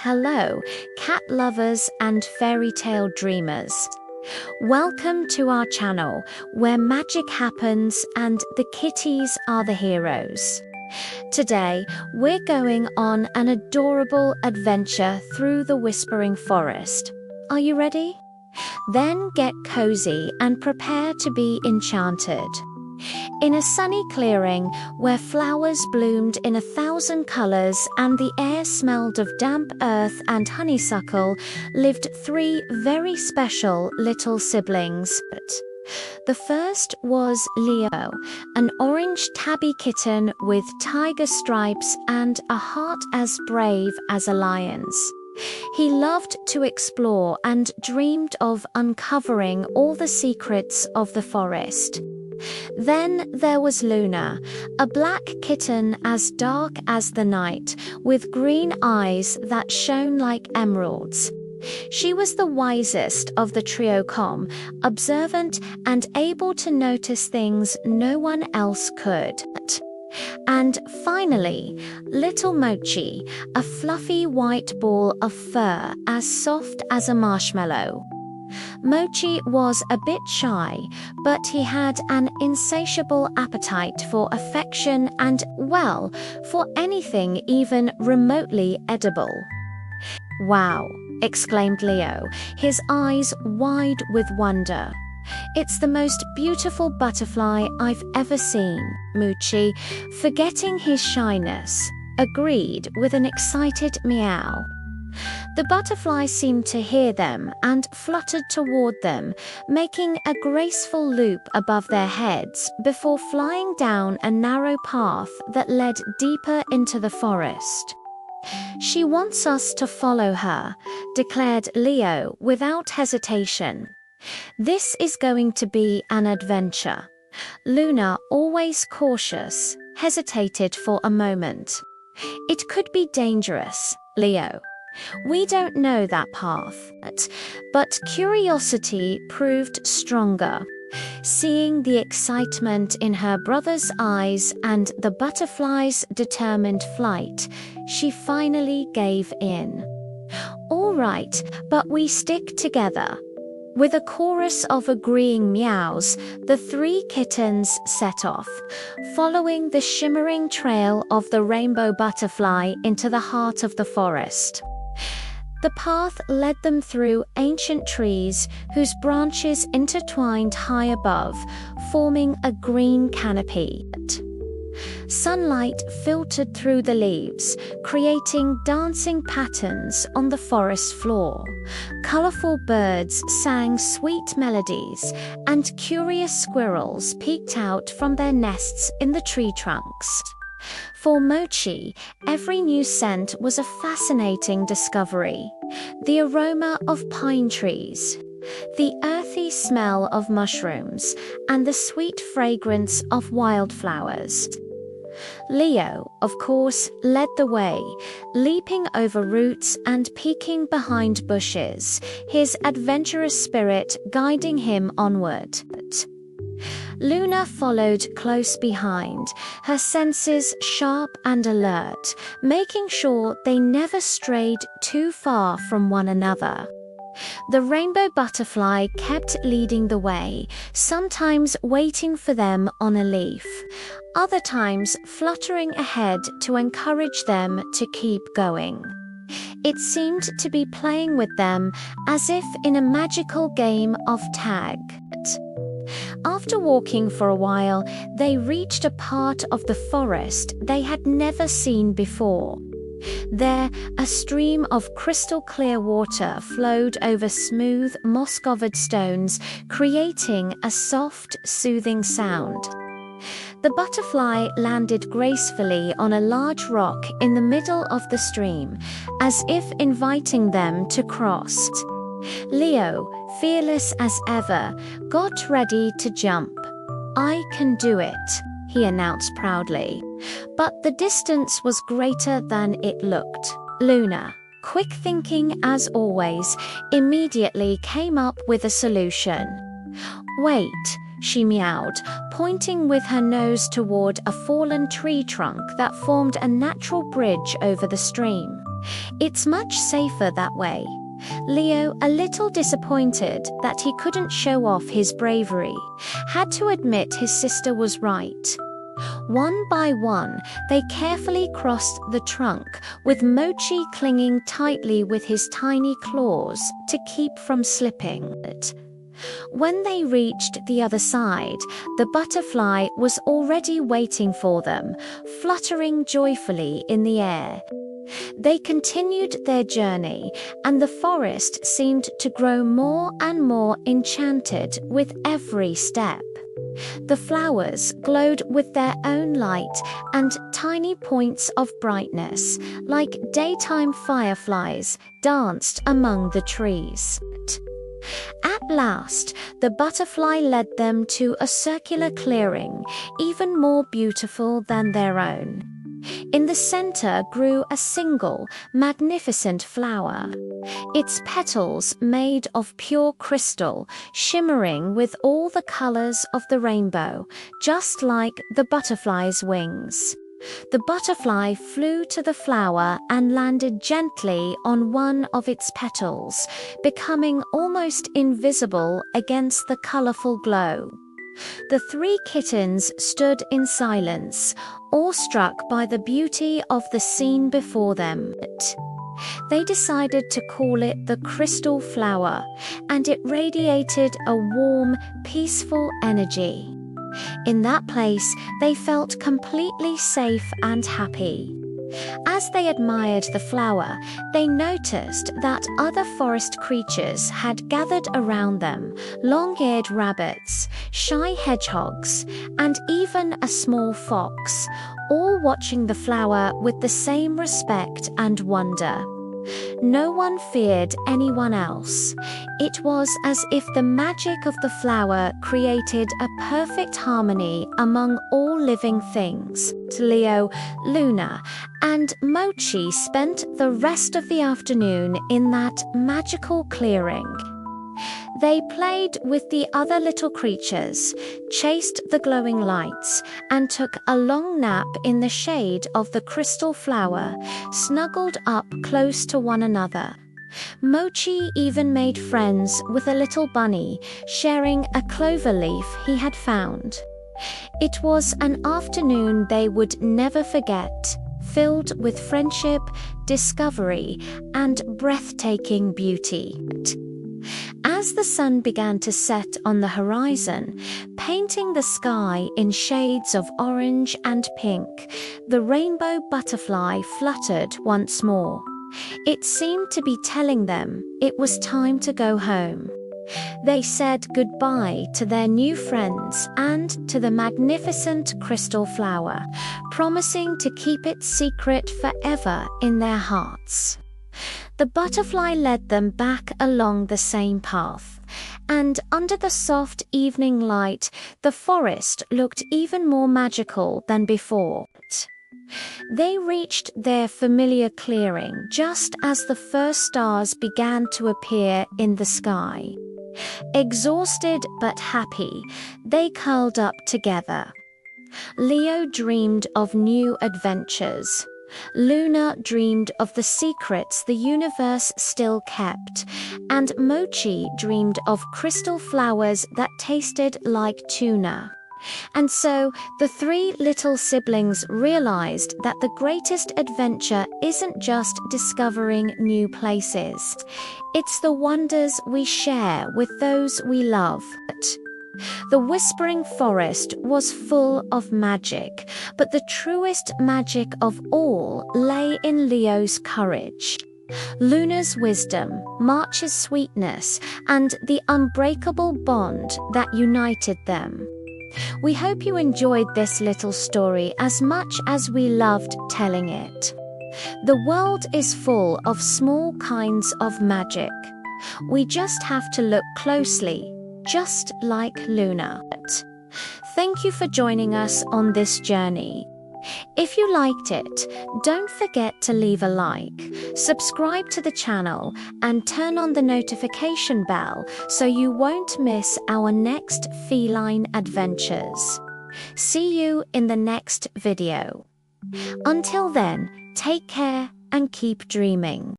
hello, cat lovers and fairy tale dreamers. Welcome to our channel, where magic happens and the kitties are the heroes. Today, we're going on an adorable adventure through the Whispering Forest. Are you ready? Then get cozy and prepare to be enchanted. In a sunny clearing where flowers bloomed in 1,000 colors and the air smelled of damp earth and honeysuckle, lived 3 very special little siblings. The first was Leo, an orange tabby kitten with tiger stripes and a heart as brave as a lion's. He loved to explore and dreamed of uncovering all the secrets of the forest. Then there was Luna, a black kitten as dark as the night, with green eyes that shone like emeralds. She was the wisest of the trio, observant and able to notice things no one else could. And finally, little Mochi, a fluffy white ball of fur as soft as a marshmallow. Mochi was a bit shy, but he had an insatiable appetite for affection and, well, for anything even remotely edible. "Wow!" exclaimed Leo, his eyes wide with wonder. "It's the most beautiful butterfly I've ever seen," Mochi, forgetting his shyness, agreed with an excited meow. The butterfly seemed to hear them and fluttered toward them, making a graceful loop above their heads before flying down a narrow path that led deeper into the forest. "She wants us to follow her," declared Leo without hesitation. "This is going to be an adventure." Luna, always cautious, hesitated for a moment. "It could be dangerous, Leo. We don't know that path." But curiosity proved stronger. Seeing the excitement in her brother's eyes and the butterfly's determined flight, she finally gave in. "All right, but we stick together." With a chorus of agreeing meows, the 3 kittens set off, following the shimmering trail of the rainbow butterfly into the heart of the forest. The path led them through ancient trees whose branches intertwined high above, forming a green canopy. Sunlight filtered through the leaves, creating dancing patterns on the forest floor. Colorful birds sang sweet melodies, and curious squirrels peeked out from their nests in the tree trunks. For Mochi, every new scent was a fascinating discovery. The aroma of pine trees, the earthy smell of mushrooms, and the sweet fragrance of wildflowers. Leo, of course, led the way, leaping over roots and peeking behind bushes, his adventurous spirit guiding him onward. Luna followed close behind, her senses sharp and alert, making sure they never strayed too far from one another. The rainbow butterfly kept leading the way, sometimes waiting for them on a leaf, other times fluttering ahead to encourage them to keep going. It seemed to be playing with them as if in a magical game of tag. After walking for a while, they reached a part of the forest they had never seen before. There, a stream of crystal-clear water flowed over smooth, moss-covered stones, creating a soft, soothing sound. The butterfly landed gracefully on a large rock in the middle of the stream, as if inviting them to cross. Leo, fearless as ever, got ready to jump. "I can do it," he announced proudly. But the distance was greater than it looked. Luna, quick thinking as always, immediately came up with a solution. "Wait," she meowed, pointing with her nose toward a fallen tree trunk that formed a natural bridge over the stream. It's much safer that way. Leo, a little disappointed that he couldn't show off his bravery, had to admit his sister was right. One by one, they carefully crossed the trunk, with Mochi clinging tightly with his tiny claws to keep from slipping. When they reached the other side, the butterfly was already waiting for them, fluttering joyfully in the air. They continued their journey, and the forest seemed to grow more and more enchanted with every step. The flowers glowed with their own light and tiny points of brightness, like daytime fireflies, danced among the trees. At last, the butterfly led them to a circular clearing, even more beautiful than their own. In the center grew a single, magnificent flower, its petals made of pure crystal, shimmering with all the colors of the rainbow, just like the butterfly's wings. The butterfly flew to the flower and landed gently on one of its petals, becoming almost invisible against the colorful glow. The three kittens stood in silence, awestruck by the beauty of the scene before them. They decided to call it the crystal flower, and it radiated a warm, peaceful energy. In that place, they felt completely safe and happy. As they admired the flower, they noticed that other forest creatures had gathered around them, long-eared rabbits, shy hedgehogs, and even a small fox, all watching the flower with the same respect and wonder. No one feared anyone else. It was as if the magic of the flower created a perfect harmony among all living things. Leo, Luna, and Mochi spent the rest of the afternoon in that magical clearing. They played with the other little creatures, chased the glowing lights, and took a long nap in the shade of the crystal flower, snuggled up close to one another. Mochi even made friends with a little bunny, sharing a clover leaf he had found. It was an afternoon they would never forget, filled with friendship, discovery, and breathtaking beauty. As the sun began to set on the horizon, painting the sky in shades of orange and pink, the rainbow butterfly fluttered once more. It seemed to be telling them it was time to go home. They said goodbye to their new friends and to the magnificent crystal flower, promising to keep its secret forever in their hearts. The butterfly led them back along the same path, and under the soft evening light, the forest looked even more magical than before. They reached their familiar clearing just as the first stars began to appear in the sky. Exhausted but happy, they curled up together. Leo dreamed of new adventures. Luna dreamed of the secrets the universe still kept, and Mochi dreamed of crystal flowers that tasted like tuna. And so the three little siblings realized that the greatest adventure isn't just discovering new places. It's the wonders we share with those we love. The whispering forest was full of magic, but the truest magic of all lay in Leo's courage, Luna's wisdom, Mochi's sweetness, and the unbreakable bond that united them. We hope you enjoyed this little story as much as we loved telling it. The world is full of small kinds of magic. We just have to look closely, just like Luna. Thank you for joining us on this journey. If you liked it, don't forget to leave a like, subscribe to the channel, and turn on the notification bell so you won't miss our next feline adventures. See you in the next video. Until then, take care and keep dreaming.